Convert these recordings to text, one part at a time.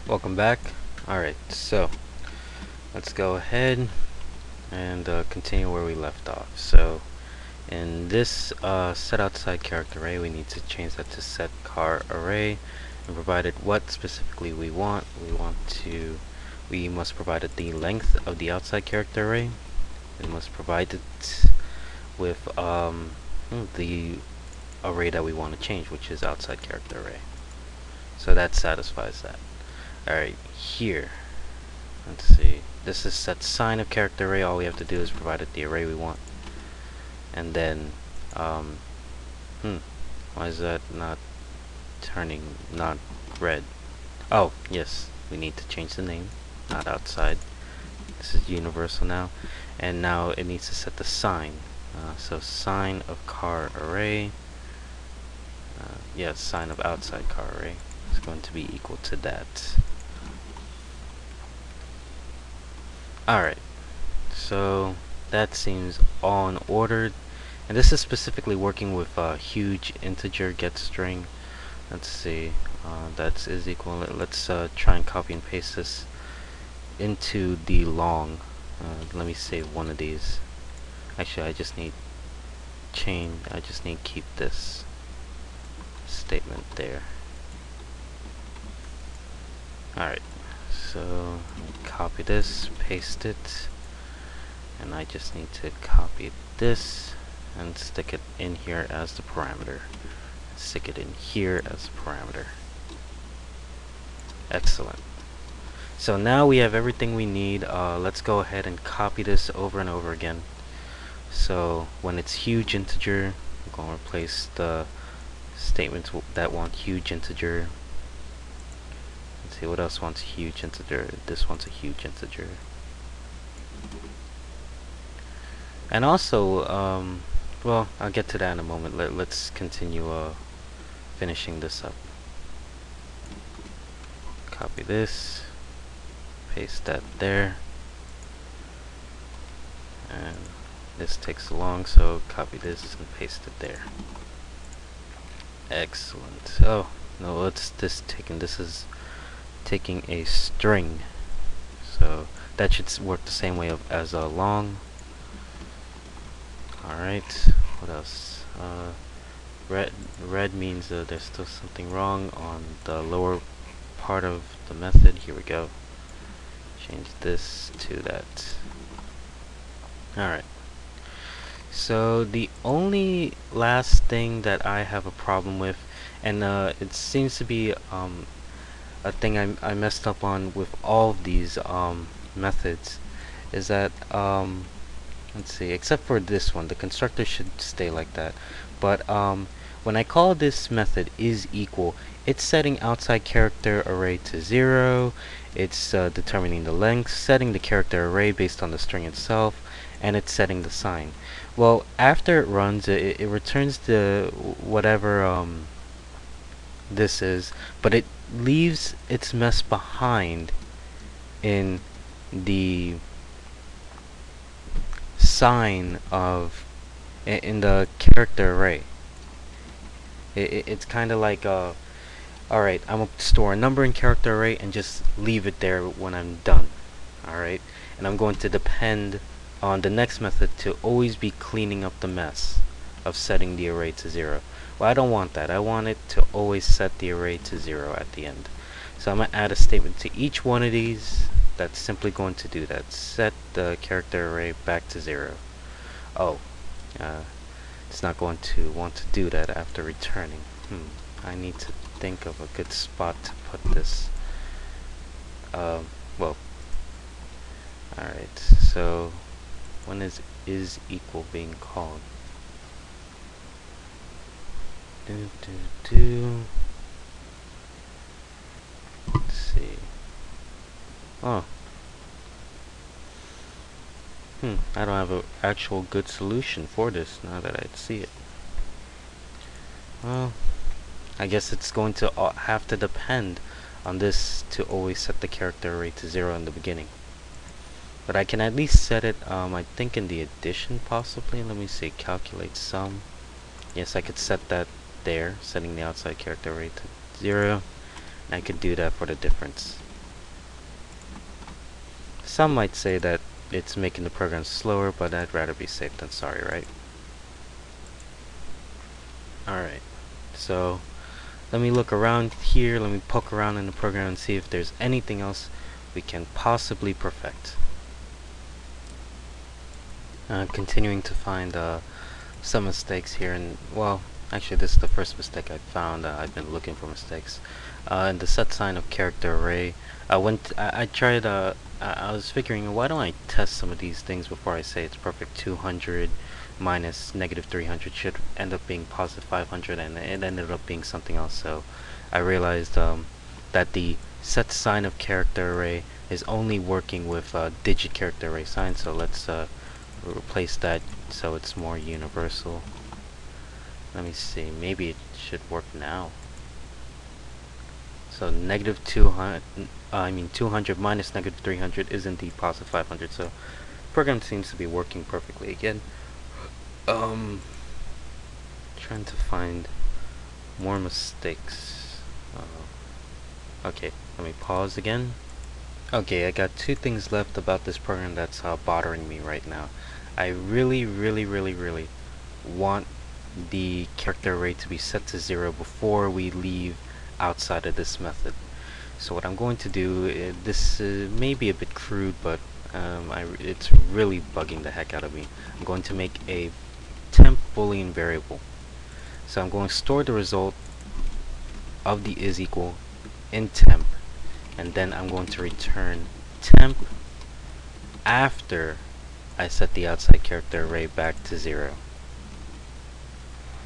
Welcome back. Alright, so let's go ahead and continue where we left off. So in this set outside character array, we need to change that to set car array, and provided what specifically we want. We must provide it the length of the outside character array. We must provide it with the array that we want to change, which is outside character array. So that satisfies that. Alright, here. Let's see. This is set sign of character array. All we have to do is provide it the array we want. And then, why is that not red? Oh, yes. We need to change the name. Not outside. This is universal now. And now it needs to set the sign. So sign of car array. Yeah, sign of outside car array is going to be equal to that. Alright, so that seems all in order, and this is specifically working with huge integer get string. Let's see, that's is equal. Let's try and copy and paste this into the long. Let me save one of these. Actually, I just need keep this statement there. Alright, so copy this, paste it, and I just need to copy this and stick it in here as the parameter. Stick it in here as a parameter. Excellent. So now we have everything we need. Let's go ahead and copy this over and over again. So when it's huge integer, I'm going to replace the statements that want huge integer. Let's see what else wants huge integer. This wants a huge integer. And also, well, I'll get to that in a moment. Let's continue finishing this up. Copy this, paste that there, and this takes long, so copy this and paste it there. Excellent. Oh no, what's this taking? This is taking a string, so that should work the same way as a long. Alright, what else? Red means there's still something wrong on the lower part of the method. Here we go. Change this to that. Alright. So the only last thing that I have a problem with, and it seems to be a thing I messed up on with all of these methods, is that let's see, except for this one, the constructor should stay like that. But when I call this method is equal, it's setting outside character array to 0. It's determining the length, setting the character array based on the string itself, and it's setting the sign. Well, after it runs, it returns the whatever this is, but it leaves its mess behind in the sign of in the character array. It's kind of like alright, I'm gonna store a number in character array and just leave it there when I'm done. Alright, and I'm going to depend on the next method to always be cleaning up the mess of setting the array to 0. Well, I don't want that. I want it to always set the array to 0 at the end. So I'm going to add a statement to each one of these that's simply going to do that. Set the character array back to 0. Oh, it's not going to want to do that after returning. I need to think of a good spot to put this. Well, alright, so when is equal being called? Let's see. Oh. I don't have an actual good solution for this now that I see it. Well, I guess it's going to have to depend on this to always set the character array to 0 in the beginning. But I can at least set it, I think in the addition possibly. Let me see, calculate sum. Yes, I could set that there, setting the outside character array to 0. And I could do that for the difference. Some might say that it's making the program slower, but I'd rather be safe than sorry, right? Alright, so let me look around here, let me poke around in the program and see if there's anything else we can possibly perfect. Continuing to find some mistakes here, and well, actually this is the first mistake I found. I've been looking for mistakes. In the set sign of character array, I tried, I was figuring, why don't I test some of these things before I say it's perfect. 200 minus negative 300 should end up being positive 500, and it ended up being something else. So I realized that the set sign of character array is only working with digit character array sign. So let's replace that so it's more universal. Let me see, maybe it should work now. So negative 200 minus negative 300 is indeed positive 500. So program seems to be working perfectly again. Trying to find more mistakes. Okay, let me pause again. Okay, I got two things left about this program that's bothering me right now. I really want the character array to be set to 0 before we leave outside of this method. So what I'm going to do, this may be a bit crude, but it's really bugging the heck out of me. I'm going to make a temp boolean variable. So I'm going to store the result of the is equal in temp, and then I'm going to return temp after I set the outside character array back to 0.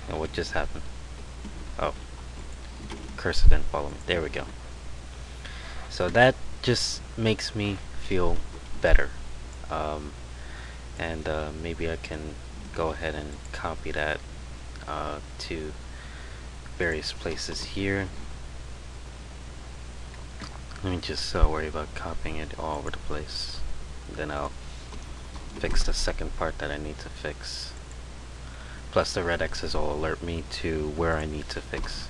And what just happened? Oh, cursor didn't follow me. There we go. So that just makes me feel better. And maybe I can go ahead and copy that to various places here. Let me just worry about copying it all over the place. Then I'll fix the second part that I need to fix. Plus the red X's will alert me to where I need to fix.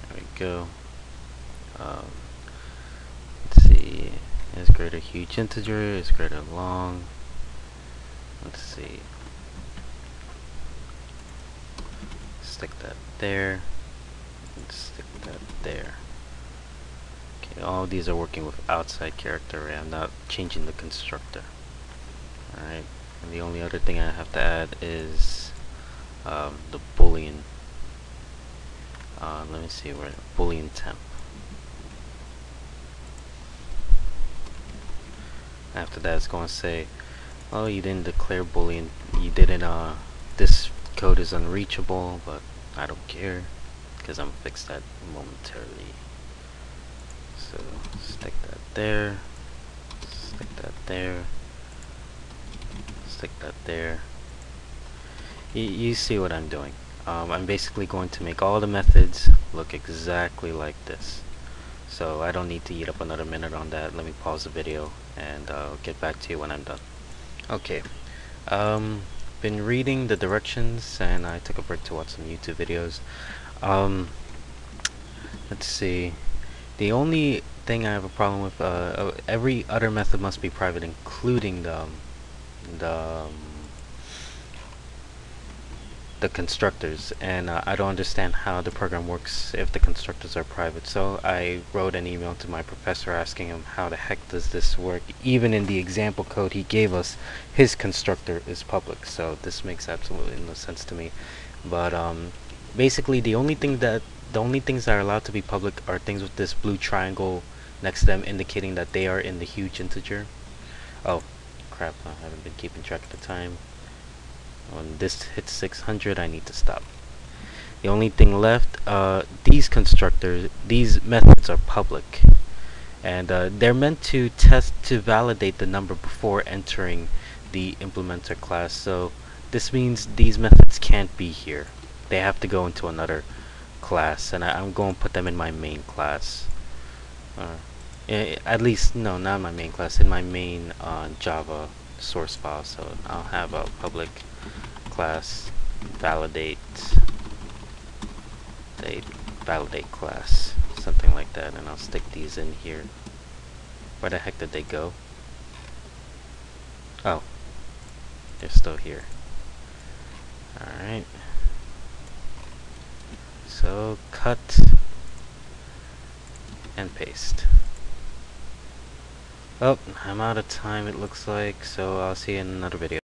There we go. Let's see. Is greater huge integer, is greater long. Let's see. Stick that there. And stick that there. Okay, all of these are working with outside character array. I'm not changing the constructor. Alright. And the only other thing I have to add is the boolean. Let me see where boolean temp. After that, it's going to say, "Oh, you didn't declare boolean. You didn't. This code is unreachable." But I don't care because I'm gonna fix that momentarily. So stick that there. Stick that there. Stick that there. You see what I'm doing. I'm basically going to make all the methods look exactly like this. So I don't need to eat up another minute on that. Let me pause the video and I'll get back to you when I'm done. Okay. Been reading the directions and I took a break to watch some YouTube videos. Let's see. The only thing I have a problem with, every other method must be private, including the constructors, and I don't understand how the program works if the constructors are private. So I wrote an email to my professor asking him how the heck does this work. Even in the example code he gave us, his constructor is public, so this makes absolutely no sense to me. But basically the only things that are allowed to be public are things with this blue triangle next to them indicating that they are in the huge integer. Oh crap, I haven't been keeping track of the time. When this hits 600, I need to stop. The only thing left, these methods are public, and they're meant to validate the number before entering the implementer class. So this means these methods can't be here. They have to go into another class, and I'm going to put them in my main class. At least, no, not my main class, in my main Java source file. So I'll have a public class validate class, something like that, and I'll stick these in here. Where the heck did they go? Oh, they're still here. Alright. So, cut and paste. Oh, I'm out of time it looks like, so I'll see you in another video.